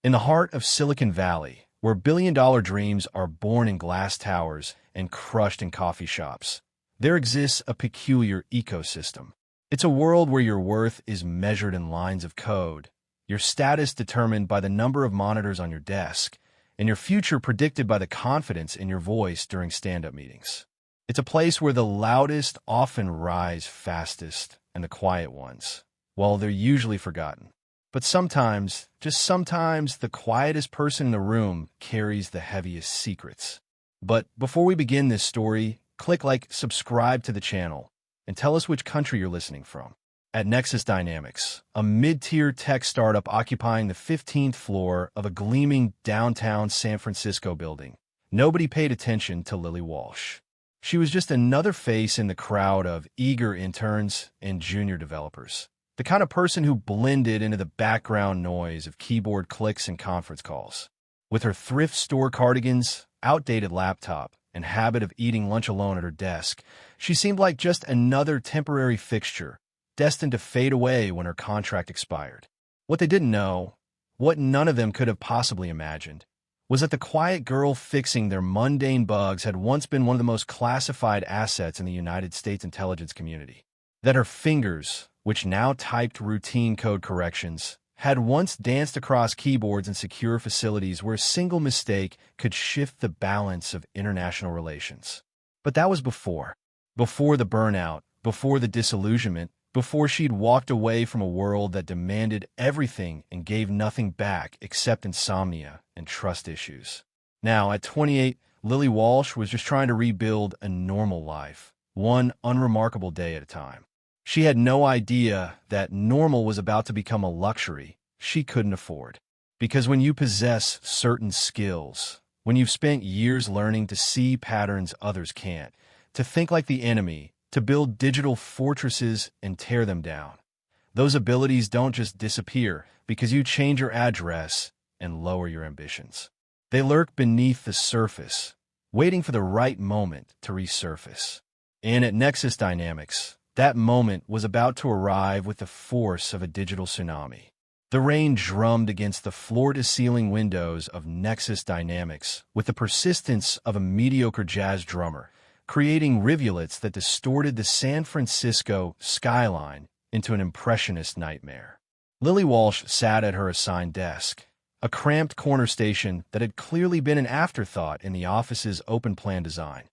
In the heart of Silicon Valley, where billion-dollar dreams are born in glass towers and crushed in coffee shops, there exists a peculiar ecosystem. It's a world where your worth is measured in lines of code, your status determined by the number of monitors on your desk, and your future predicted by the confidence in your voice during stand-up meetings. It's a place where the loudest often rise fastest, and the quiet ones, well, they're usually forgotten. But sometimes, just sometimes, the quietest person in the room carries the heaviest secrets. But before we begin this story, click like, subscribe to the channel, and tell us which country you're listening from. At Nexus Dynamics, a mid-tier tech startup occupying the 15th floor of a gleaming downtown San Francisco building, nobody paid attention to Lily Walsh. She was just another face in the crowd of eager interns and junior developers. The kind of person who blended into the background noise of keyboard clicks and conference calls. With her thrift store cardigans, outdated laptop, and habit of eating lunch alone at her desk, she seemed like just another temporary fixture, destined to fade away when her contract expired. What they didn't know, what none of them could have possibly imagined, was that the quiet girl fixing their mundane bugs had once been one of the most classified assets in the United States intelligence community. That her fingers, which now typed routine code corrections, had once danced across keyboards in secure facilities where a single mistake could shift the balance of international relations. But that was before the burnout, before the disillusionment, before she'd walked away from a world that demanded everything and gave nothing back except insomnia and trust issues. Now, at 28, Lily Walsh was just trying to rebuild a normal life, one unremarkable day at a time. She had no idea that normal was about to become a luxury she couldn't afford. Because when you possess certain skills, when you've spent years learning to see patterns others can't, to think like the enemy, to build digital fortresses and tear them down, those abilities don't just disappear because you change your address and lower your ambitions. They lurk beneath the surface, waiting for the right moment to resurface. And at Nexus Dynamics, that moment was about to arrive with the force of a digital tsunami. The rain drummed against the floor-to-ceiling windows of Nexus Dynamics with the persistence of a mediocre jazz drummer, creating rivulets that distorted the San Francisco skyline into an impressionist nightmare. Lily Walsh sat at her assigned desk, a cramped corner station that had clearly been an afterthought in the office's open-plan design,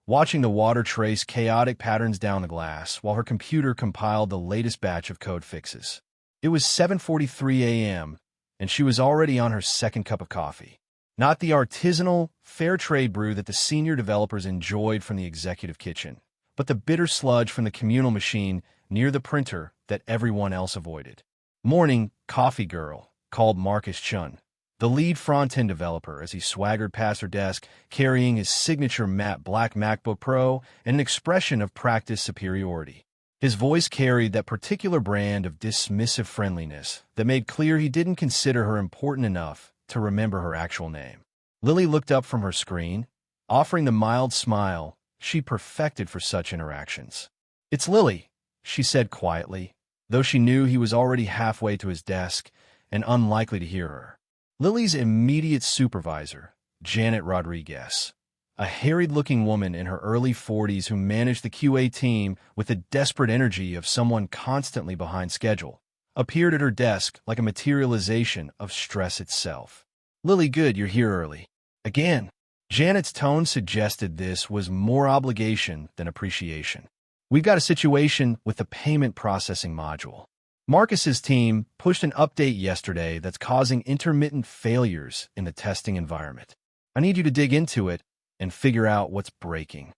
watching the water trace chaotic patterns down the glass while her computer compiled the latest batch of code fixes. It was 7:43 a.m., and she was already on her second cup of coffee. Not the artisanal, fair trade brew that the senior developers enjoyed from the executive kitchen, but the bitter sludge from the communal machine near the printer that everyone else avoided. "Morning, coffee girl," called Marcus Chun, the lead front-end developer, as he swaggered past her desk, carrying his signature matte black MacBook Pro and an expression of practiced superiority. His voice carried that particular brand of dismissive friendliness that made clear he didn't consider her important enough to remember her actual name. Lily looked up from her screen, offering the mild smile she perfected for such interactions. "It's Lily," she said quietly, though she knew he was already halfway to his desk and unlikely to hear her. Lily's immediate supervisor, Janet Rodriguez, a harried-looking woman in her early 40s who managed the QA team with the desperate energy of someone constantly behind schedule, appeared at her desk like a materialization of stress itself. "Lily, good you're here early." Again, Janet's tone suggested this was more obligation than appreciation. "We've got a situation with the payment processing module. Marcus's team pushed an update yesterday that's causing intermittent failures in the testing environment. I need you to dig into it and figure out what's breaking."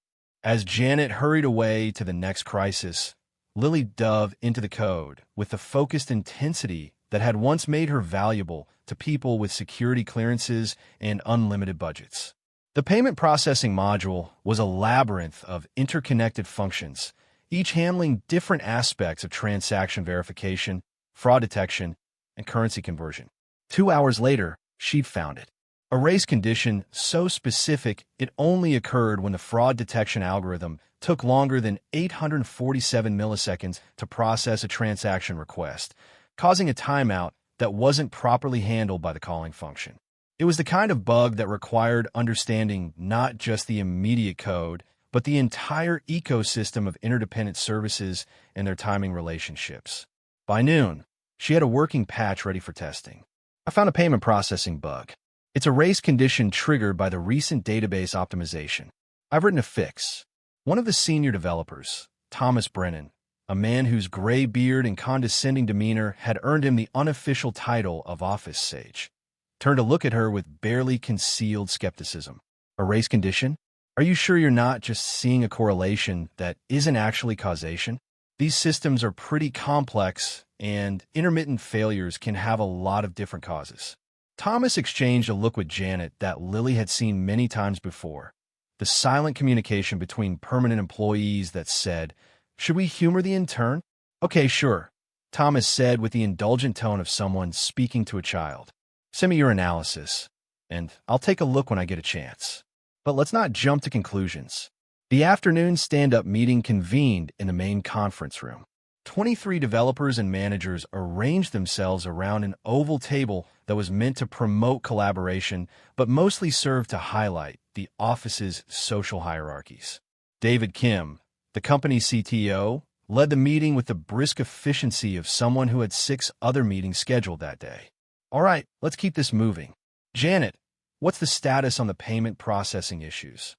As Janet hurried away to the next crisis, Lily dove into the code with the focused intensity that had once made her valuable to people with security clearances and unlimited budgets. The payment processing module was a labyrinth of interconnected functions, each handling different aspects of transaction verification, fraud detection, and currency conversion. 2 hours later, she'd found it. A race condition so specific it only occurred when the fraud detection algorithm took longer than 847 milliseconds to process a transaction request, causing a timeout that wasn't properly handled by the calling function. It was the kind of bug that required understanding not just the immediate code, but the entire ecosystem of interdependent services and their timing relationships. By noon, she had a working patch ready for testing. I found a payment processing bug. It's a race condition triggered by the recent database optimization. I've written a fix. One of the senior developers, Thomas Brennan, a man whose gray beard and condescending demeanor had earned him the unofficial title of Office Sage, turned to look at her with barely concealed skepticism. A race condition? Are you sure you're not just seeing a correlation that isn't actually causation? These systems are pretty complex, and intermittent failures can have a lot of different causes. Thomas exchanged a look with Janet that Lily had seen many times before. The silent communication between permanent employees that said, "Should we humor the intern?" "Okay, sure," Thomas said with the indulgent tone of someone speaking to a child. "Send me your analysis, and I'll take a look when I get a chance. But let's not jump to conclusions." The afternoon stand-up meeting convened in the main conference room. 23 developers and managers arranged themselves around an oval table that was meant to promote collaboration, but mostly served to highlight the office's social hierarchies. David Kim, the company's CTO, led the meeting with the brisk efficiency of someone who had 6 other meetings scheduled that day. "All right, let's keep this moving. Janet, what's the status on the payment processing issues?"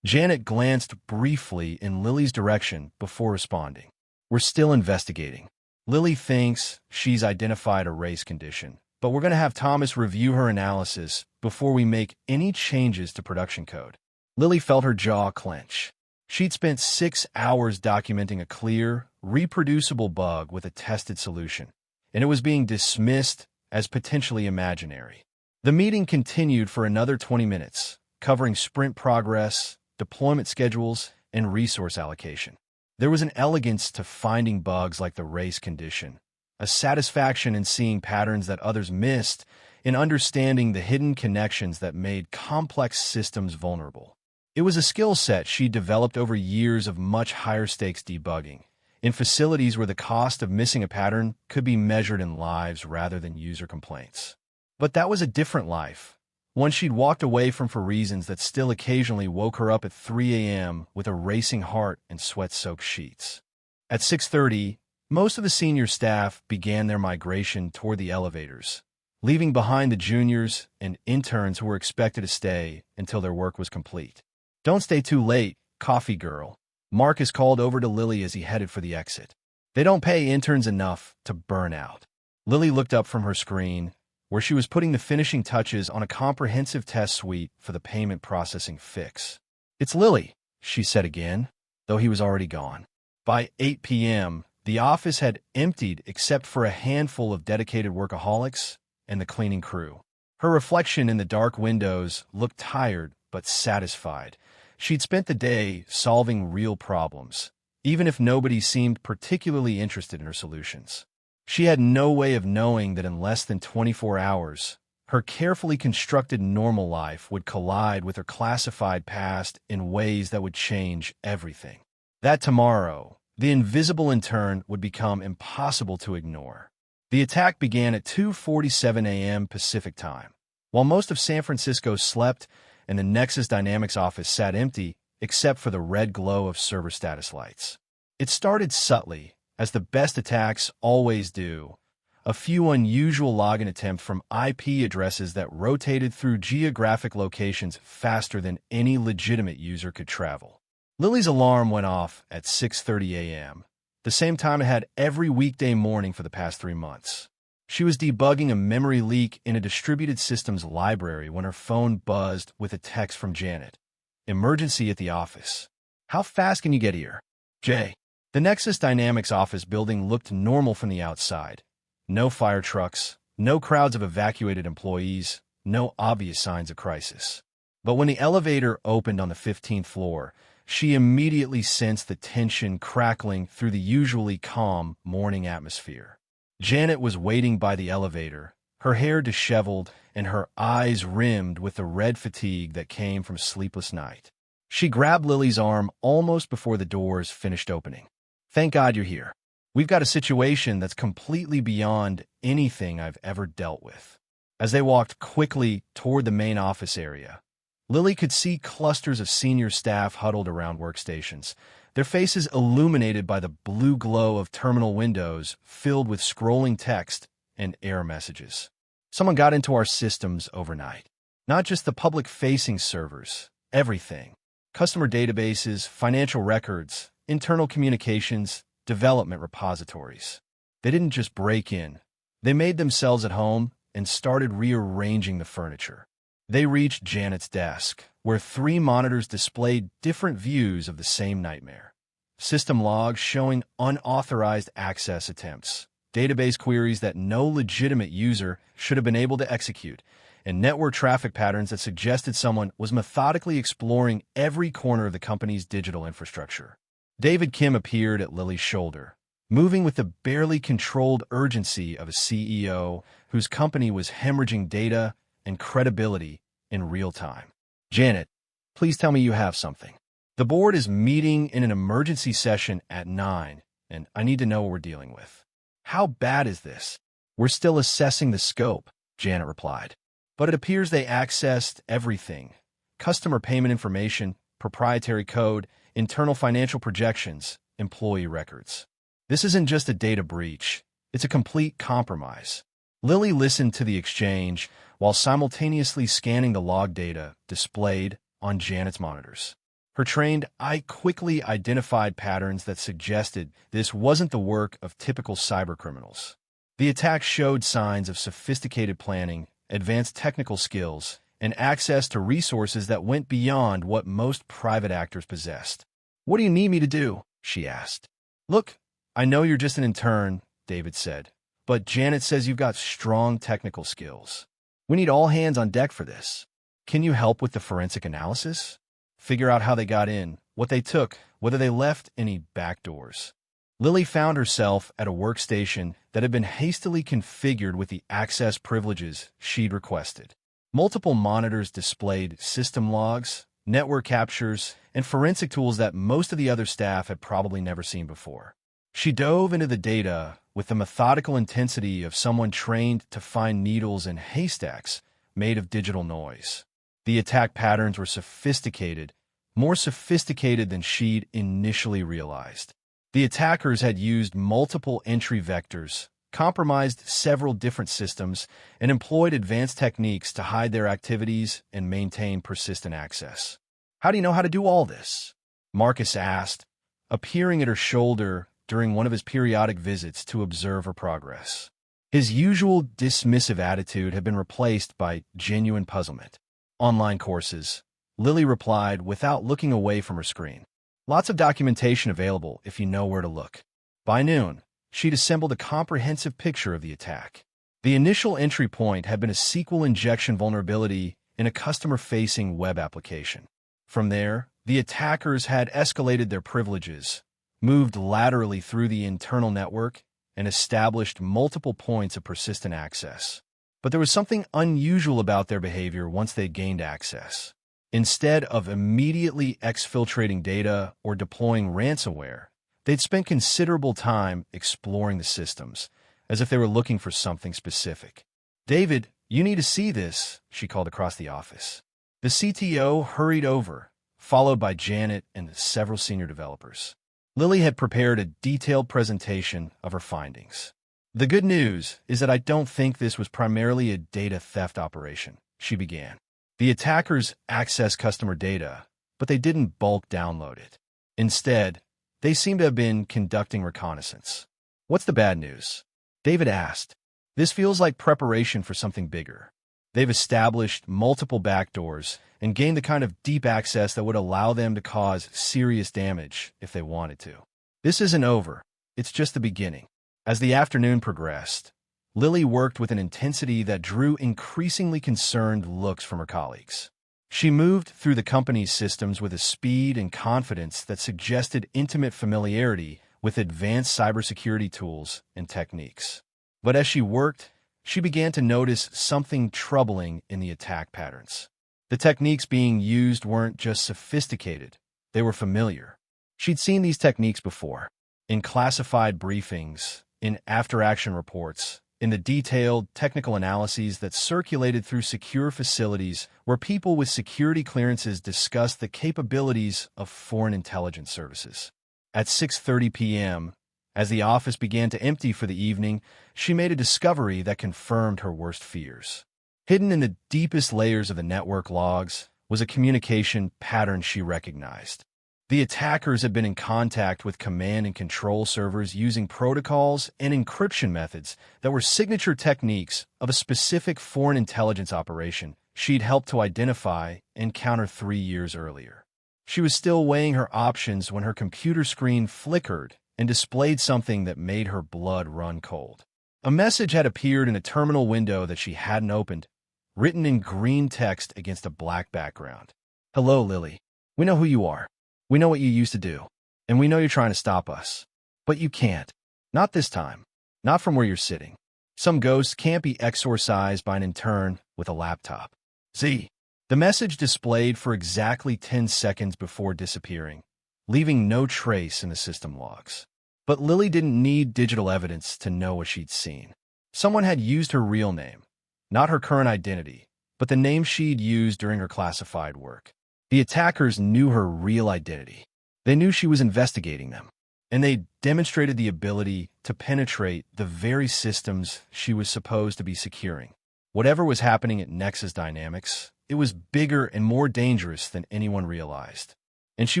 Janet glanced briefly in Lily's direction before responding. "We're still investigating. Lily thinks she's identified a race condition, but we're going to have Thomas review her analysis before we make any changes to production code." Lily felt her jaw clench. She'd spent 6 hours documenting a clear, reproducible bug with a tested solution, and it was being dismissed as potentially imaginary. The meeting continued for another 20 minutes, covering sprint progress, deployment schedules, and resource allocation. There was an elegance to finding bugs like the race condition, a satisfaction in seeing patterns that others missed, in understanding the hidden connections that made complex systems vulnerable. It was a skill set she developed over years of much higher stakes debugging, in facilities where the cost of missing a pattern could be measured in lives rather than user complaints. But that was a different life, one she'd walked away from for reasons that still occasionally woke her up at 3 a.m. with a racing heart and sweat-soaked sheets. At 6:30, most of the senior staff began their migration toward the elevators, leaving behind the juniors and interns who were expected to stay until their work was complete. "Don't stay too late, coffee girl," Marcus called over to Lily as he headed for the exit. "They don't pay interns enough to burn out." Lily looked up from her screen, where she was putting the finishing touches on a comprehensive test suite for the payment processing fix. "It's Lily," she said again, though he was already gone. By 8 p.m., the office had emptied except for a handful of dedicated workaholics and the cleaning crew. Her reflection in the dark windows looked tired but satisfied. She'd spent the day solving real problems, even if nobody seemed particularly interested in her solutions. She had no way of knowing that in less than 24 hours, her carefully constructed normal life would collide with her classified past in ways that would change everything. That tomorrow, the invisible intern would become impossible to ignore. The attack began at 2:47 a.m. Pacific Time. While most of San Francisco slept and the Nexus Dynamics office sat empty, except for the red glow of server status lights. It started subtly, as the best attacks always do, a few unusual login attempts from IP addresses that rotated through geographic locations faster than any legitimate user could travel. Lily's alarm went off at 6:30 a.m., the same time it had every weekday morning for the past 3 months. She was debugging a memory leak in a distributed systems library when her phone buzzed with a text from Janet. "Emergency at the office. How fast can you get here? Jay." The Nexus Dynamics office building looked normal from the outside. No fire trucks, no crowds of evacuated employees, no obvious signs of crisis. But when the elevator opened on the 15th floor, she immediately sensed the tension crackling through the usually calm morning atmosphere. Janet was waiting by the elevator, her hair disheveled and her eyes rimmed with the red fatigue that came from a sleepless night. She grabbed Lily's arm almost before the doors finished opening. "Thank God you're here. We've got a situation that's completely beyond anything I've ever dealt with." As they walked quickly toward the main office area, Lily could see clusters of senior staff huddled around workstations, their faces illuminated by the blue glow of terminal windows filled with scrolling text and error messages. "Someone got into our systems overnight. Not just the public-facing servers, everything. Customer databases, financial records, internal communications, development repositories. They didn't just break in. They made themselves at home and started rearranging the furniture." They reached Janet's desk, where 3 monitors displayed different views of the same nightmare. System logs showing unauthorized access attempts, database queries that no legitimate user should have been able to execute, and network traffic patterns that suggested someone was methodically exploring every corner of the company's digital infrastructure. David Kim appeared at Lily's shoulder, moving with the barely controlled urgency of a CEO whose company was hemorrhaging data and credibility in real time. "Janet, please tell me you have something. The board is meeting in an emergency session at 9, and I need to know what we're dealing with." "How bad is this?" "We're still assessing the scope," Janet replied. "But it appears they accessed everything: customer payment information, proprietary code, internal financial projections, employee records. This isn't just a data breach. It's a complete compromise." Lily listened to the exchange while simultaneously scanning the log data displayed on Janet's monitors. Her trained eye quickly identified patterns that suggested this wasn't the work of typical cybercriminals. The attack showed signs of sophisticated planning, advanced technical skills, and access to resources that went beyond what most private actors possessed. "What do you need me to do?" she asked. "Look, I know you're just an intern," David said, "but Janet says you've got strong technical skills. We need all hands on deck for this. Can you help with the forensic analysis? Figure out how they got in, what they took, whether they left any back doors." Lily found herself at a workstation that had been hastily configured with the access privileges she'd requested. Multiple monitors displayed system logs, network captures, and forensic tools that most of the other staff had probably never seen before. She dove into the data with the methodical intensity of someone trained to find needles in haystacks made of digital noise. The attack patterns were sophisticated, more sophisticated than she'd initially realized. The attackers had used multiple entry vectors, compromised several different systems, and employed advanced techniques to hide their activities and maintain persistent access. "How do you know how to do all this?" Marcus asked, appearing at her shoulder during one of his periodic visits to observe her progress. His usual dismissive attitude had been replaced by genuine puzzlement. "Online courses," Lily replied without looking away from her screen. "Lots of documentation available if you know where to look." By noon, she'd assembled a comprehensive picture of the attack. The initial entry point had been a SQL injection vulnerability in a customer-facing web application. From there, the attackers had escalated their privileges, moved laterally through the internal network, and established multiple points of persistent access. But there was something unusual about their behavior once they gained access. Instead of immediately exfiltrating data or deploying ransomware, they'd spent considerable time exploring the systems, as if they were looking for something specific. "David, you need to see this," she called across the office. The CTO hurried over, followed by Janet and several senior developers. Lily had prepared a detailed presentation of her findings. "The good news is that I don't think this was primarily a data theft operation," she began. "The attackers accessed customer data, but they didn't bulk download it. Instead, they seem to have been conducting reconnaissance." "What's the bad news?" David asked. "This feels like preparation for something bigger. They've established multiple backdoors and gained the kind of deep access that would allow them to cause serious damage if they wanted to. This isn't over. It's just the beginning." As the afternoon progressed, Lily worked with an intensity that drew increasingly concerned looks from her colleagues. She moved through the company's systems with a speed and confidence that suggested intimate familiarity with advanced cybersecurity tools and techniques. But as she worked, she began to notice something troubling in the attack patterns. The techniques being used weren't just sophisticated, they were familiar. She'd seen these techniques before. in classified briefings, in after-action reports, in the detailed technical analyses that circulated through secure facilities where people with security clearances discussed the capabilities of foreign intelligence services. At 6:30 p.m., as the office began to empty for the evening, she made a discovery that confirmed her worst fears. Hidden in the deepest layers of the network logs was a communication pattern she recognized. The attackers had been in contact with command and control servers using protocols and encryption methods that were signature techniques of a specific foreign intelligence operation she'd helped to identify and counter 3 years earlier. She was still weighing her options when her computer screen flickered and displayed something that made her blood run cold. A message had appeared in a terminal window that she hadn't opened, written in green text against a black background. "Hello, Lily. We know who you are. We know what you used to do, and we know you're trying to stop us. But you can't. Not this time. Not from where you're sitting. Some ghost can't be exorcised by an intern with a laptop. Z." The message displayed for exactly 10 seconds before disappearing, leaving no trace in the system logs. But Lily didn't need digital evidence to know what she'd seen. Someone had used her real name, not her current identity, but the name she'd used during her classified work. The attackers knew her real identity. They knew she was investigating them, and they demonstrated the ability to penetrate the very systems she was supposed to be securing. Whatever was happening at Nexus Dynamics, it was bigger and more dangerous than anyone realized. And she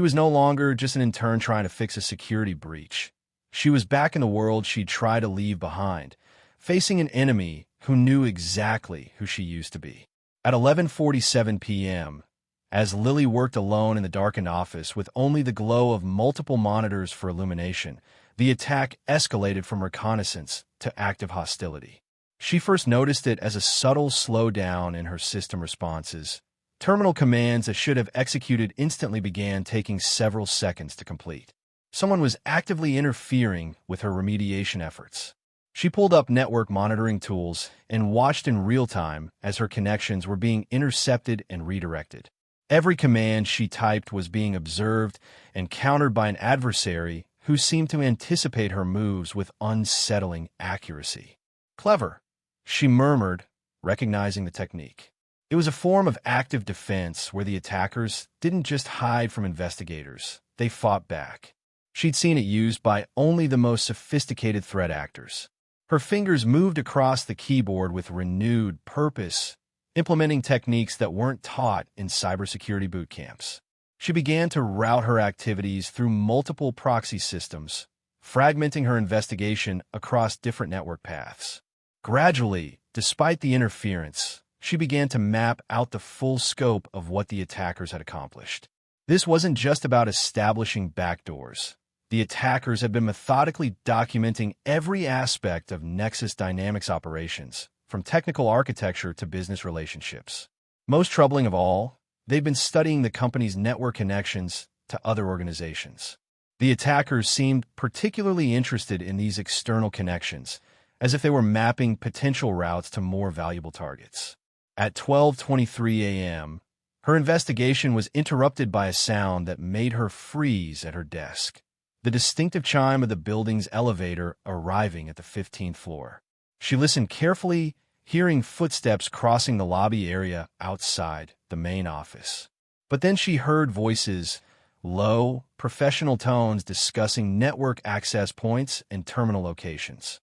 was no longer just an intern trying to fix a security breach. She was back in the world she'd tried to leave behind, facing an enemy who knew exactly who she used to be. At 11:47 p.m., as Lily worked alone in the darkened office with only the glow of multiple monitors for illumination, the attack escalated from reconnaissance to active hostility. She first noticed it as a subtle slowdown in her system responses. Terminal commands that should have executed instantly began taking several seconds to complete. Someone was actively interfering with her remediation efforts. She pulled up network monitoring tools and watched in real time as her connections were being intercepted and redirected. Every command she typed was being observed and countered by an adversary who seemed to anticipate her moves with unsettling accuracy. "Clever," she murmured, recognizing the technique. It was a form of active defense where the attackers didn't just hide from investigators, they fought back. She'd seen it used by only the most sophisticated threat actors. Her fingers moved across the keyboard with renewed purpose, implementing techniques that weren't taught in cybersecurity boot camps. She began to route her activities through multiple proxy systems, fragmenting her investigation across different network paths. Gradually, despite the interference, she began to map out the full scope of what the attackers had accomplished. This wasn't just about establishing backdoors. The attackers had been methodically documenting every aspect of Nexus Dynamics operations, from technical architecture to business relationships. Most troubling of all, they've been studying the company's network connections to other organizations. The attackers seemed particularly interested in these external connections, as if they were mapping potential routes to more valuable targets. At 12:23 a.m., her investigation was interrupted by a sound that made her freeze at her desk. The distinctive chime of the building's elevator arriving at the 15th floor. She listened carefully, hearing footsteps crossing the lobby area outside the main office. But then she heard voices, low, professional tones discussing network access points and terminal locations.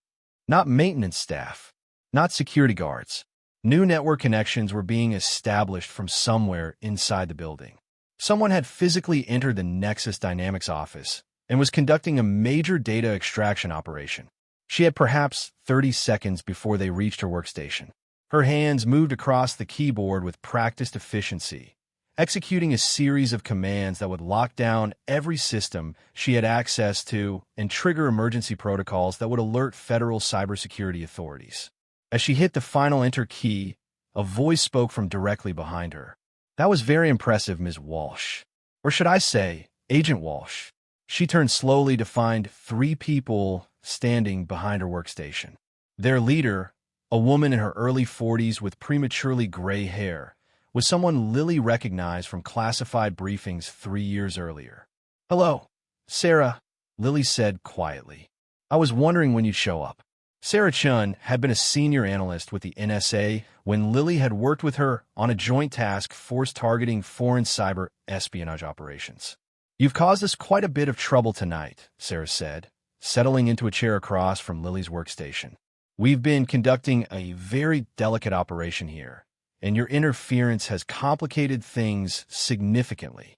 Not maintenance staff, not security guards. New network connections were being established from somewhere inside the building. Someone had physically entered the Nexus Dynamics office and was conducting a major data extraction operation. She had perhaps 30 seconds before they reached her workstation. Her hands moved across the keyboard with practiced efficiency, executing a series of commands that would lock down every system she had access to and trigger emergency protocols that would alert federal cybersecurity authorities. As she hit the final enter key, a voice spoke from directly behind her. "That was very impressive, Ms. Walsh. Or should I say, Agent Walsh." She turned slowly to find 3 people standing behind her workstation. Their leader, a woman in her early 40s with prematurely gray hair, was someone Lily recognized from classified briefings 3 years earlier. "Hello, Sarah. Lily said quietly. "I was wondering when you'd show up." Sarah Chun had been a senior analyst with the NSA when Lily had worked with her on a joint task force targeting foreign cyber espionage operations. "You've caused us quite a bit of trouble tonight," Sarah said, settling into a chair across from Lily's workstation. "We've been conducting a very delicate operation here, and your interference has complicated things significantly.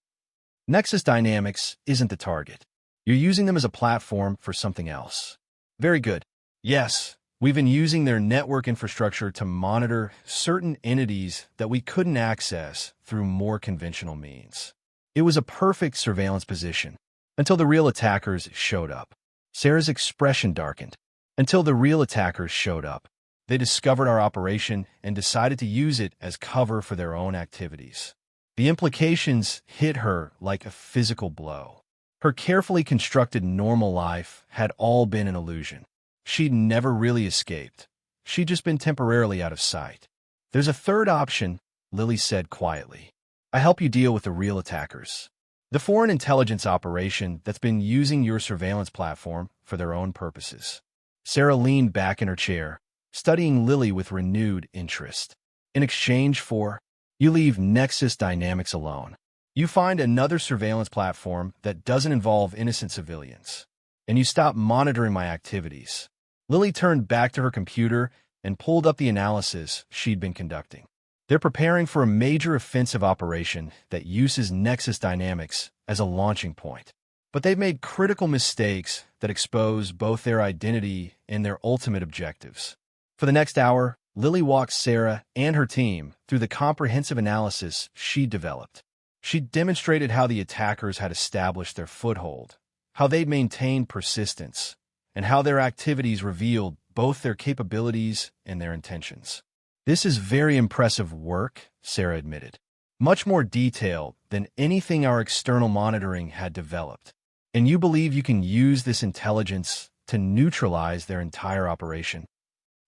Nexus Dynamics isn't the target. You're using them as a platform for something else." "Very good. Yes, we've been using their network infrastructure to monitor certain entities that we couldn't access through more conventional means. It was a perfect surveillance position until the real attackers showed up." Sarah's expression darkened. "Until the real attackers showed up. They discovered our operation and decided to use it as cover for their own activities." The implications hit her like a physical blow. Her carefully constructed normal life had all been an illusion. She'd never really escaped. She'd just been temporarily out of sight. "There's a third option," Lily said quietly. "I help you deal with the real attackers. The foreign intelligence operation that's been using your surveillance platform for their own purposes." Sarah leaned back in her chair, studying Lily with renewed interest. "In exchange for, you leave Nexus Dynamics alone. You find another surveillance platform that doesn't involve innocent civilians. And you stop monitoring my activities." Lily turned back to her computer and pulled up the analysis she'd been conducting. "They're preparing for a major offensive operation that uses Nexus Dynamics as a launching point. But they've made critical mistakes that expose both their identity and their ultimate objectives." For the next hour, Lily walked Sarah and her team through the comprehensive analysis she'd developed. She demonstrated how the attackers had established their foothold, how they'd maintained persistence, and how their activities revealed both their capabilities and their intentions. "This is very impressive work," Sarah admitted. "Much more detailed than anything our external monitoring had developed. And you believe you can use this intelligence to neutralize their entire operation?"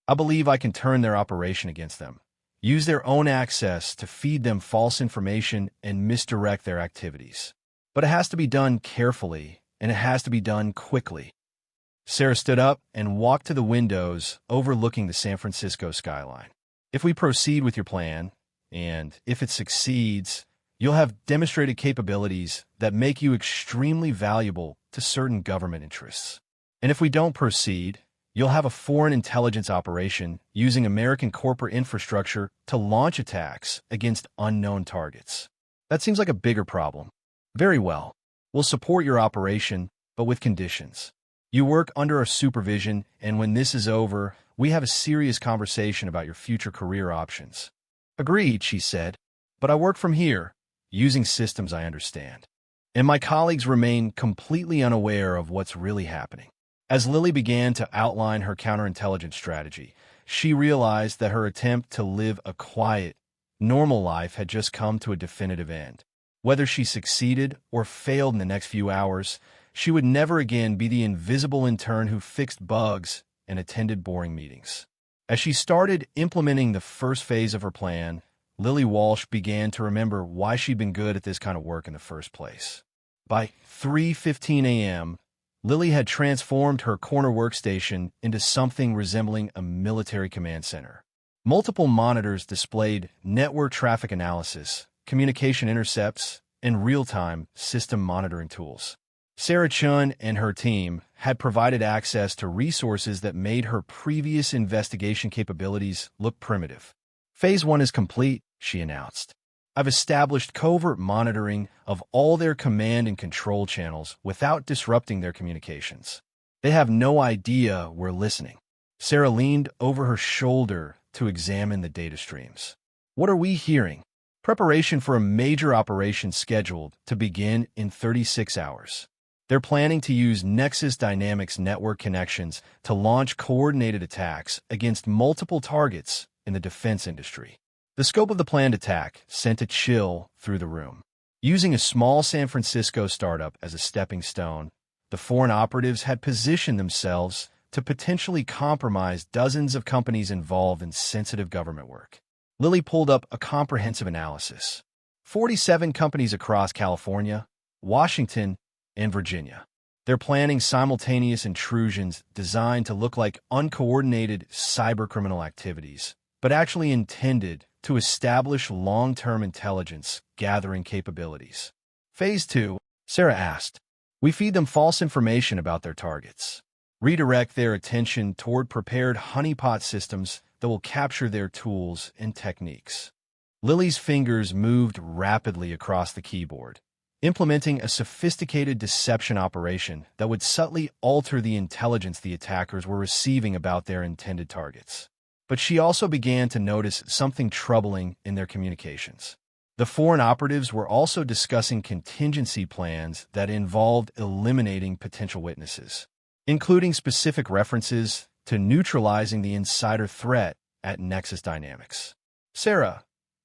"I believe I can turn their operation against them, use their own access to feed them false information and misdirect their activities. But it has to be done carefully, and it has to be done quickly." Sarah stood up and walked to the windows overlooking the San Francisco skyline. "If we proceed with your plan, and if it succeeds, you'll have demonstrated capabilities that make you extremely valuable to certain government interests. And if we don't proceed, you'll have a foreign intelligence operation using American corporate infrastructure to launch attacks against unknown targets. That seems like a bigger problem." "Very well. We'll support your operation, but with conditions. You work under our supervision, and when this is over, we have a serious conversation about your future career options." "Agreed," she said. "But I work from here, using systems I understand. And my colleagues remain completely unaware of what's really happening." As Lily began to outline her counterintelligence strategy, she realized that her attempt to live a quiet, normal life had just come to a definitive end. Whether she succeeded or failed in the next few hours, she would never again be the invisible intern who fixed bugs and attended boring meetings. As she started implementing the first phase of her plan, Lily Walsh began to remember why she'd been good at this kind of work in the first place. By 3:15 a.m., Lily had transformed her corner workstation into something resembling a military command center. Multiple monitors displayed network traffic analysis, communication intercepts, and real-time system monitoring tools. Sarah Chun and her team had provided access to resources that made her previous investigation capabilities look primitive. "Phase 1 is complete," she announced. "I've established covert monitoring of all their command and control channels without disrupting their communications. They have no idea we're listening." Sarah leaned over her shoulder to examine the data streams. "What are we hearing?" "Preparation for a major operation scheduled to begin in 36 hours. They're planning to use Nexus Dynamics network connections to launch coordinated attacks against multiple targets in the defense industry." The scope of the planned attack sent a chill through the room. Using a small San Francisco startup as a stepping stone, the foreign operatives had positioned themselves to potentially compromise dozens of companies involved in sensitive government work. Lily pulled up a comprehensive analysis. 47 companies across California, Washington, and Virginia. They're planning simultaneous intrusions designed to look like uncoordinated cybercriminal activities, but actually intended to establish long-term intelligence gathering capabilities. Phase 2, Sarah asked. We feed them false information about their targets. Redirect their attention toward prepared honeypot systems that will capture their tools and techniques. Lily's fingers moved rapidly across the keyboard, implementing a sophisticated deception operation that would subtly alter the intelligence the attackers were receiving about their intended targets. But she also began to notice something troubling in their communications. The foreign operatives were also discussing contingency plans that involved eliminating potential witnesses, including specific references to neutralizing the insider threat at Nexus Dynamics. Sarah,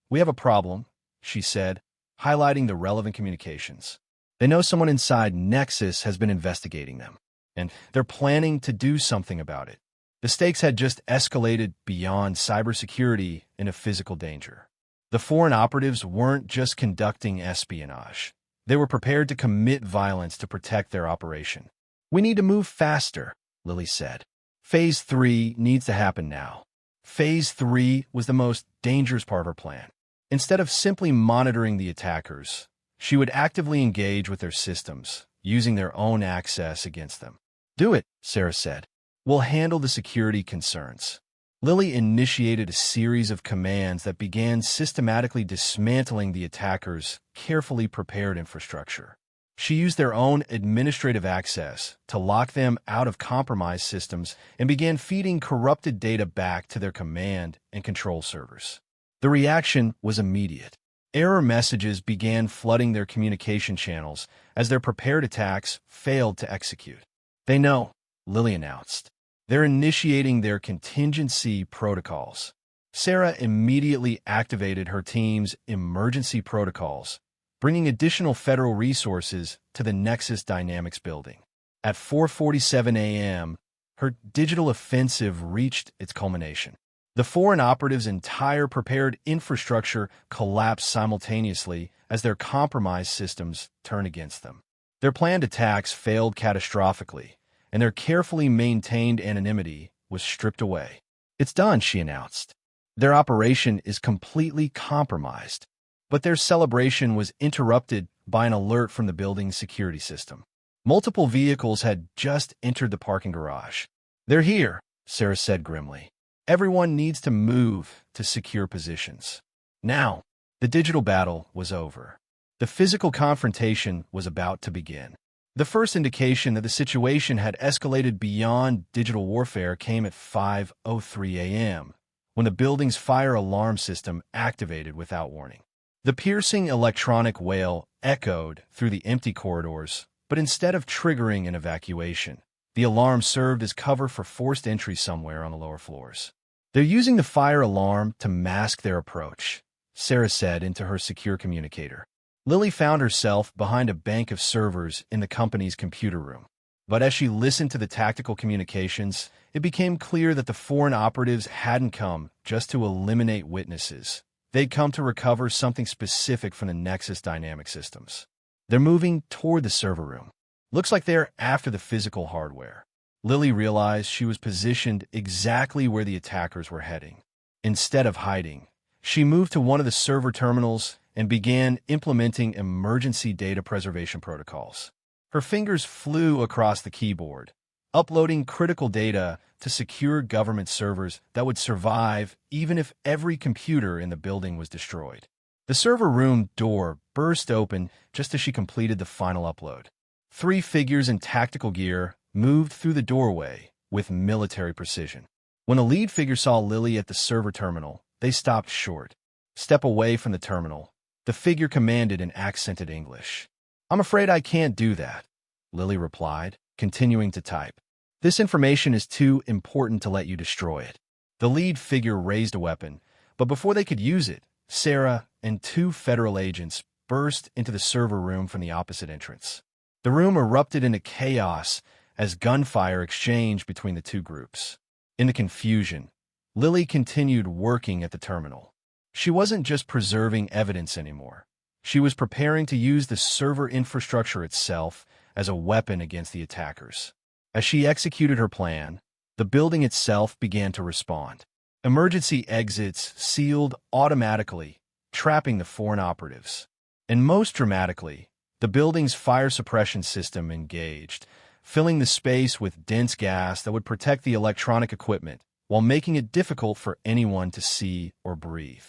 we have a problem, she said, highlighting the relevant communications. They know someone inside Nexus has been investigating them, and they're planning to do something about it. The stakes had just escalated beyond cybersecurity into physical danger. The foreign operatives weren't just conducting espionage. They were prepared to commit violence to protect their operation. We need to move faster, Lily said. Phase 3 needs to happen now. Phase 3 was the most dangerous part of her plan. Instead of simply monitoring the attackers, she would actively engage with their systems, using their own access against them. Do it, Sarah said. We'll handle the security concerns. Lily initiated a series of commands that began systematically dismantling the attackers' carefully prepared infrastructure. She used their own administrative access to lock them out of compromised systems and began feeding corrupted data back to their command and control servers. The reaction was immediate. Error messages began flooding their communication channels as their prepared attacks failed to execute. They know, Lily announced. They're initiating their contingency protocols. Sarah immediately activated her team's emergency protocols, bringing additional federal resources to the Nexus Dynamics building. At 4:47 a.m., her digital offensive reached its culmination. The foreign operatives' entire prepared infrastructure collapsed simultaneously as their compromised systems turned against them. Their planned attacks failed catastrophically, and their carefully maintained anonymity was stripped away. It's done, she announced. Their operation is completely compromised. But their celebration was interrupted by an alert from the building's security system. Multiple vehicles had just entered the parking garage. They're here, Sarah said grimly. Everyone needs to move to secure positions. Now, the digital battle was over. The physical confrontation was about to begin. The first indication that the situation had escalated beyond digital warfare came at 5:03 a.m., when the building's fire alarm system activated without warning. The piercing electronic wail echoed through the empty corridors, but instead of triggering an evacuation, the alarm served as cover for forced entry somewhere on the lower floors. They're using the fire alarm to mask their approach, Sarah said into her secure communicator. Lily found herself behind a bank of servers in the company's computer room. But as she listened to the tactical communications, it became clear that the foreign operatives hadn't come just to eliminate witnesses. They'd come to recover something specific from the Nexus Dynamics systems. They're moving toward the server room. Looks like they're after the physical hardware. Lily realized she was positioned exactly where the attackers were heading. Instead of hiding, she moved to one of the server terminals and began implementing emergency data preservation protocols. Her fingers flew across the keyboard, uploading critical data to secure government servers that would survive even if every computer in the building was destroyed. The server room door burst open just as she completed the final upload. 3 figures in tactical gear moved through the doorway with military precision. When the lead figure saw Lily at the server terminal, they stopped short. Step away from the terminal, the figure commanded in accented English. I'm afraid I can't do that, Lily replied, continuing to type. This information is too important to let you destroy it. The lead figure raised a weapon, but before they could use it, Sarah and 2 federal agents burst into the server room from the opposite entrance. The room erupted into chaos as gunfire exchanged between the 2 groups. In the confusion, Lily continued working at the terminal. She wasn't just preserving evidence anymore. She was preparing to use the server infrastructure itself as a weapon against the attackers. As she executed her plan, the building itself began to respond. Emergency exits sealed automatically, trapping the foreign operatives. And most dramatically, the building's fire suppression system engaged, filling the space with dense gas that would protect the electronic equipment while making it difficult for anyone to see or breathe.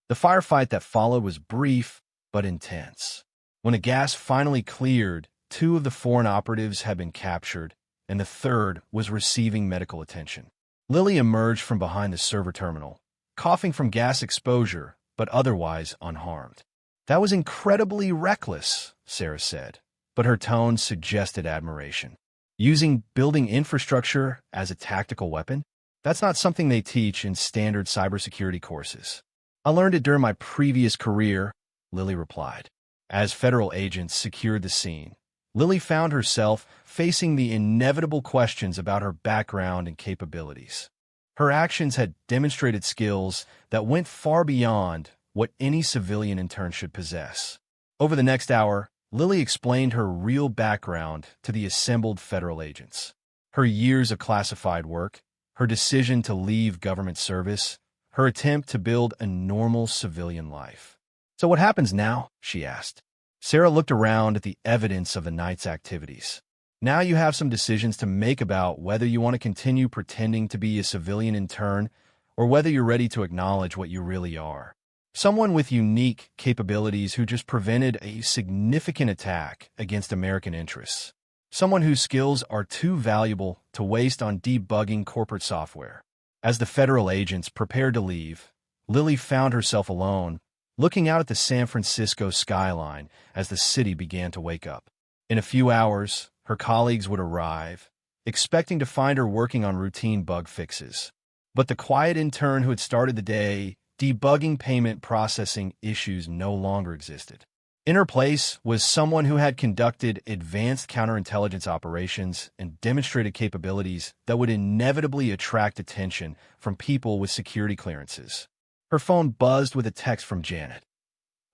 The firefight that followed was brief but intense. When the gas finally cleared, 2 of the foreign operatives had been captured, and the third was receiving medical attention. Lily emerged from behind the server terminal, coughing from gas exposure, but otherwise unharmed. "That was incredibly reckless," Sarah said, but her tone suggested admiration. "Using building infrastructure as a tactical weapon? That's not something they teach in standard cybersecurity courses." "I learned it during my previous career," Lily replied. As federal agents secured the scene, Lily found herself facing the inevitable questions about her background and capabilities. Her actions had demonstrated skills that went far beyond what any civilian intern should possess. Over the next hour, Lily explained her real background to the assembled federal agents. Her years of classified work, her decision to leave government service, her attempt to build a normal civilian life. "So what happens now?" she asked. Sarah looked around at the evidence of the night's activities. "Now you have some decisions to make about whether you want to continue pretending to be a civilian intern or whether you're ready to acknowledge what you really are. Someone with unique capabilities who just prevented a significant attack against American interests. Someone whose skills are too valuable to waste on debugging corporate software." As the federal agents prepared to leave, Lily found herself alone, looking out at the San Francisco skyline as the city began to wake up. In a few hours, her colleagues would arrive, expecting to find her working on routine bug fixes. But the quiet intern who had started the day debugging payment processing issues no longer existed. In her place was someone who had conducted advanced counterintelligence operations and demonstrated capabilities that would inevitably attract attention from people with security clearances. Her phone buzzed with a text from Janet.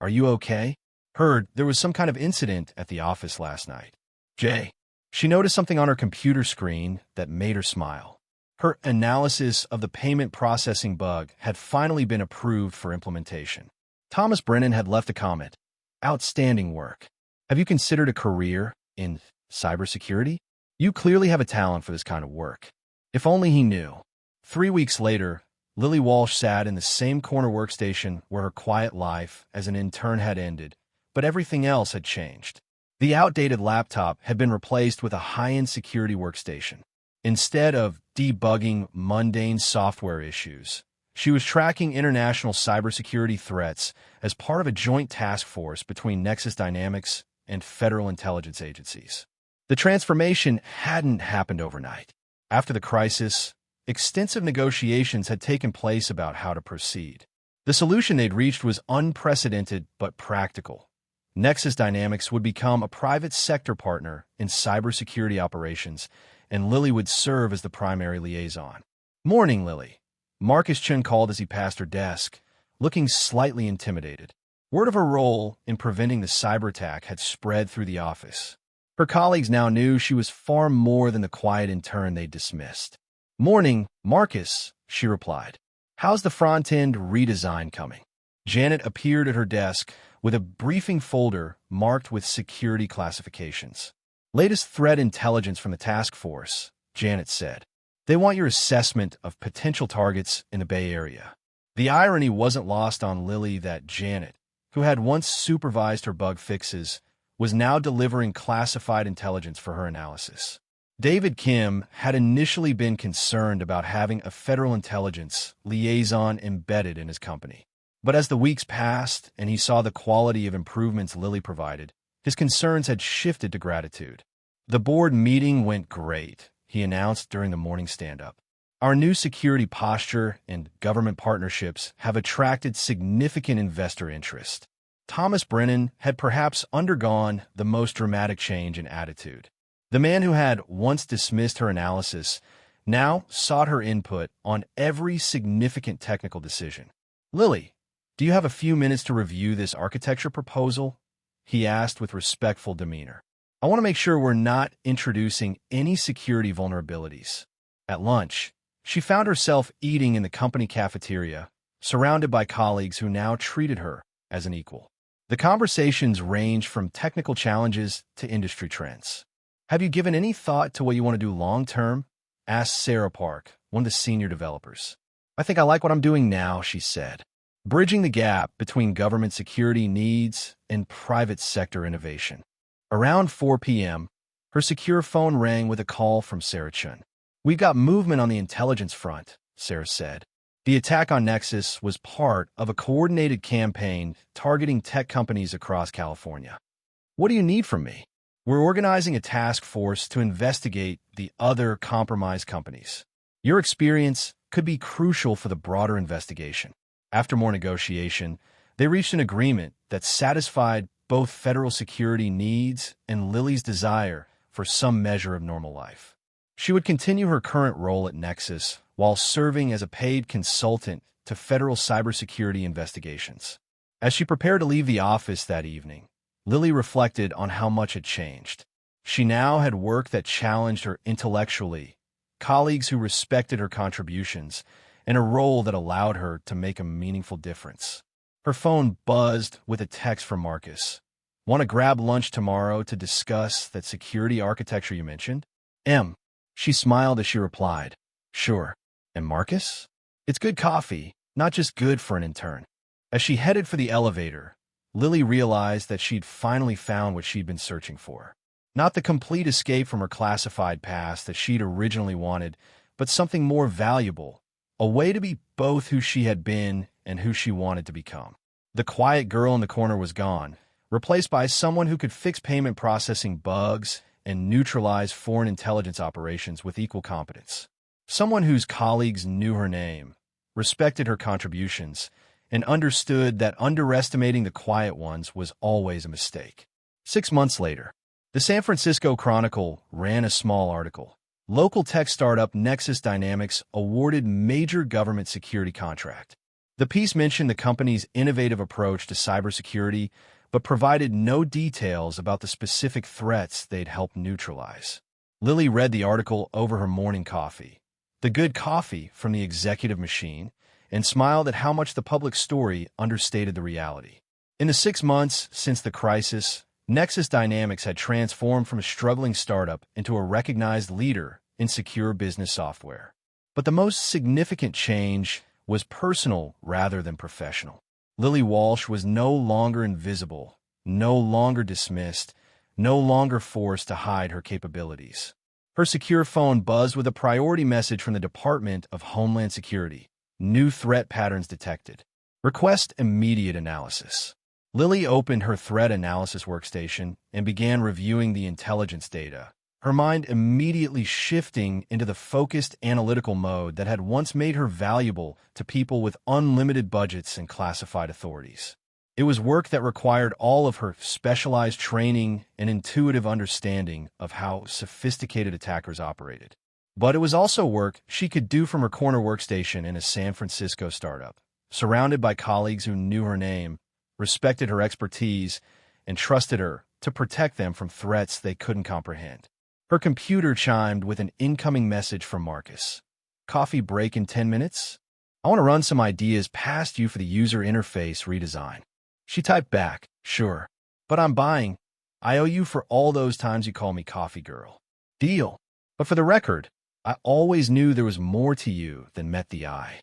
"Are you okay? Heard there was some kind of incident at the office last night." "Jay." She noticed something on her computer screen that made her smile. Her analysis of the payment processing bug had finally been approved for implementation. Thomas Brennan had left a comment. "Outstanding work. Have you considered a career in cybersecurity? You clearly have a talent for this kind of work." If only he knew. 3 weeks later, Lily Walsh sat in the same corner workstation where her quiet life as an intern had ended, but everything else had changed. The outdated laptop had been replaced with a high-end security workstation. Instead of debugging mundane software issues, she was tracking international cybersecurity threats as part of a joint task force between Nexus Dynamics and federal intelligence agencies. The transformation hadn't happened overnight. After the crisis, extensive negotiations had taken place about how to proceed. The solution they'd reached was unprecedented but practical. Nexus Dynamics would become a private sector partner in cybersecurity operations, and Lily would serve as the primary liaison. "Morning, Lily." Marcus Chen called as he passed her desk, looking slightly intimidated. Word of her role in preventing the cyberattack had spread through the office. Her colleagues now knew she was far more than the quiet intern they'd dismissed. "Morning, Marcus," she replied. "How's the front-end redesign coming?" Janet appeared at her desk with a briefing folder marked with security classifications. "Latest threat intelligence from the task force," Janet said. "They want your assessment of potential targets in the Bay Area." The irony wasn't lost on Lily that Janet, who had once supervised her bug fixes, was now delivering classified intelligence for her analysis. David Kim had initially been concerned about having a federal intelligence liaison embedded in his company. But as the weeks passed and he saw the quality of improvements Lily provided, his concerns had shifted to gratitude. "The board meeting went great," he announced during the morning stand-up. "Our new security posture and government partnerships have attracted significant investor interest." Thomas Brennan had perhaps undergone the most dramatic change in attitude. The man who had once dismissed her analysis now sought her input on every significant technical decision. "Lily, do you have a few minutes to review this architecture proposal?" he asked with respectful demeanor. I want to make sure we're not introducing any security vulnerabilities. At lunch, she found herself eating in the company cafeteria, surrounded by colleagues who now treated her as an equal. The conversations ranged from technical challenges to industry trends. "Have you given any thought to what you want to do long-term?" asked Sarah Park, one of the senior developers. "I think I like what I'm doing now," she said, bridging the gap between government security needs and private sector innovation. Around 4 p.m., her secure phone rang with a call from Sarah Chun. "We've got movement on the intelligence front," Sarah said. The attack on Nexus was part of a coordinated campaign targeting tech companies across California. "What do you need from me?" "We're organizing a task force to investigate the other compromised companies. Your experience could be crucial for the broader investigation." After more negotiation, they reached an agreement that satisfied both federal security needs and Lily's desire for some measure of normal life. She would continue her current role at Nexus while serving as a paid consultant to federal cybersecurity investigations. As she prepared to leave the office that evening, Lily reflected on how much had changed. She now had work that challenged her intellectually, colleagues who respected her contributions, and a role that allowed her to make a meaningful difference. Her phone buzzed with a text from Marcus. "Want to grab lunch tomorrow to discuss that security architecture you mentioned?" She smiled as she replied, "Sure." "And Marcus?" "It's good coffee, not just good for an intern." As she headed for the elevator, Lily realized that she'd finally found what she'd been searching for. Not the complete escape from her classified past that she'd originally wanted, but something more valuable, a way to be both who she had been and who she wanted to become. The quiet girl in the corner was gone, replaced by someone who could fix payment processing bugs and neutralize foreign intelligence operations with equal competence. Someone whose colleagues knew her name, respected her contributions, and understood that underestimating the quiet ones was always a mistake. 6 months later, the San Francisco Chronicle ran a small article. Local tech startup Nexus Dynamics awarded major government security contract. The piece mentioned the company's innovative approach to cybersecurity, but provided no details about the specific threats they'd helped neutralize. Lily read the article over her morning coffee, the good coffee from the executive machine, and smiled at how much the public story understated the reality. In the 6 months since the crisis, Nexus Dynamics had transformed from a struggling startup into a recognized leader in secure business software. But the most significant change was personal rather than professional. Lily Walsh was no longer invisible, no longer dismissed, no longer forced to hide her capabilities. Her secure phone buzzed with a priority message from the Department of Homeland Security. New threat patterns detected. Request immediate analysis. Lily opened her threat analysis workstation and began reviewing the intelligence data, her mind immediately shifting into the focused analytical mode that had once made her valuable to people with unlimited budgets and classified authorities. It was work that required all of her specialized training and intuitive understanding of how sophisticated attackers operated. But it was also work she could do from her corner workstation in a San Francisco startup, surrounded by colleagues who knew her name, respected her expertise, and trusted her to protect them from threats they couldn't comprehend. Her computer chimed with an incoming message from Marcus. "Coffee break in 10 minutes? I want to run some ideas past you for the user interface redesign." She typed back, "Sure, but I'm buying. I owe you for all those times you call me coffee girl." "Deal. But for the record, I always knew there was more to you than met the eye."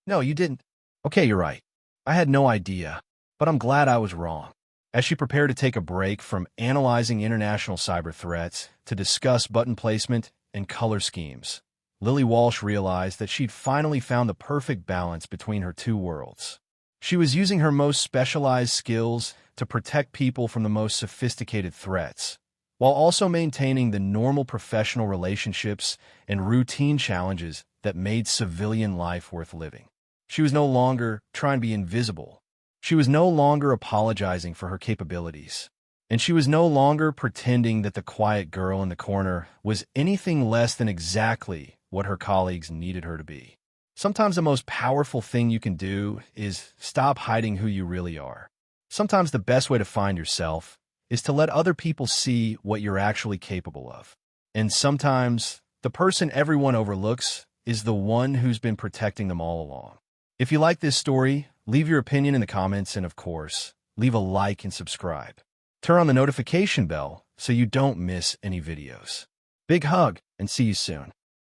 "No, you didn't." "Okay, you're right. I had no idea, but I'm glad I was wrong." As she prepared to take a break from analyzing international cyber threats to discuss button placement and color schemes, Lily Walsh realized that she'd finally found the perfect balance between her two worlds. She was using her most specialized skills to protect people from the most sophisticated threats, while also maintaining the normal professional relationships and routine challenges that made civilian life worth living. She was no longer trying to be invisible. She was no longer apologizing for her capabilities. And she was no longer pretending that the quiet girl in the corner was anything less than exactly what her colleagues needed her to be. Sometimes the most powerful thing you can do is stop hiding who you really are. Sometimes the best way to find yourself is to let other people see what you're actually capable of. And sometimes, the person everyone overlooks is the one who's been protecting them all along. If you like this story, leave your opinion in the comments and, of course, leave a like and subscribe. Turn on the notification bell so you don't miss any videos. Big hug, and see you soon.